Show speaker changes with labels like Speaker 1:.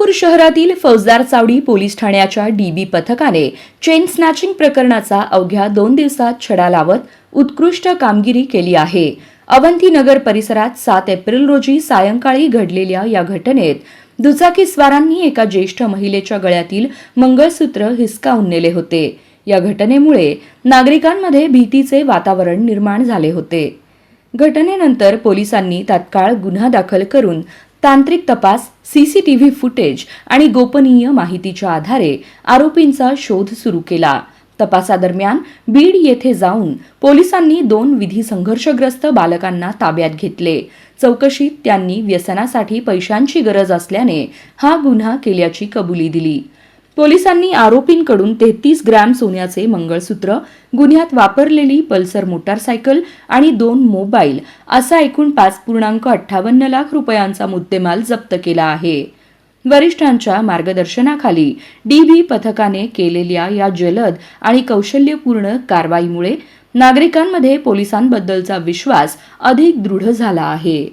Speaker 1: सोलापूर शहरातील फौजदार चावडी पोलीस ठाण्याच्या डीबी पथकाने चेन स्नॅचिंग प्रकरणाचा अवघ्या 2 दिवसात छडा लावत उत्कृष्ट कामगिरी केली आहे. अवंतीनगर परिसरात 7 एप्रिल रोजी सायंकाळी घडलेल्या या घटनेत दुचाकीस्वारांनी एका ज्येष्ठ महिलेच्या गळ्यातील मंगळसूत्र हिसकावून नेले होते. या घटनेमुळे नागरिकांमध्ये भीतीचे वातावरण निर्माण झाले होते. घटनेनंतर पोलिसांनी तात्काळ गुन्हा दाखल करून तांत्रिक तपास, सीसीटीव्ही फुटेज आणि गोपनीय माहितीच्या आधारे आरोपींचा शोध सुरू केला. तपासादरम्यान बीड येथे जाऊन पोलिसांनी 2 विधी संघर्षग्रस्त बालकांना ताब्यात घेतले. चौकशीत त्यांनी व्यसनासाठी पैशांची गरज असल्याने हा गुन्हा केल्याची कबुली दिली. पोलिसांनी आरोपींकडून 33 ग्रॅम सोन्याचे मंगळसूत्र, गुन्ह्यात वापरलेली पल्सर मोटारसायकल आणि 2 मोबाईल असा एकूण 5.58 लाख रुपयांचा मुद्देमाल जप्त केला आहे. वरिष्ठांच्या मार्गदर्शनाखाली डीबी पथकाने केलेल्या या जलद आणि कौशल्यपूर्ण कारवाईमुळे नागरिकांमध्ये पोलिसांबद्दलचा विश्वास अधिक दृढ झाला आहे.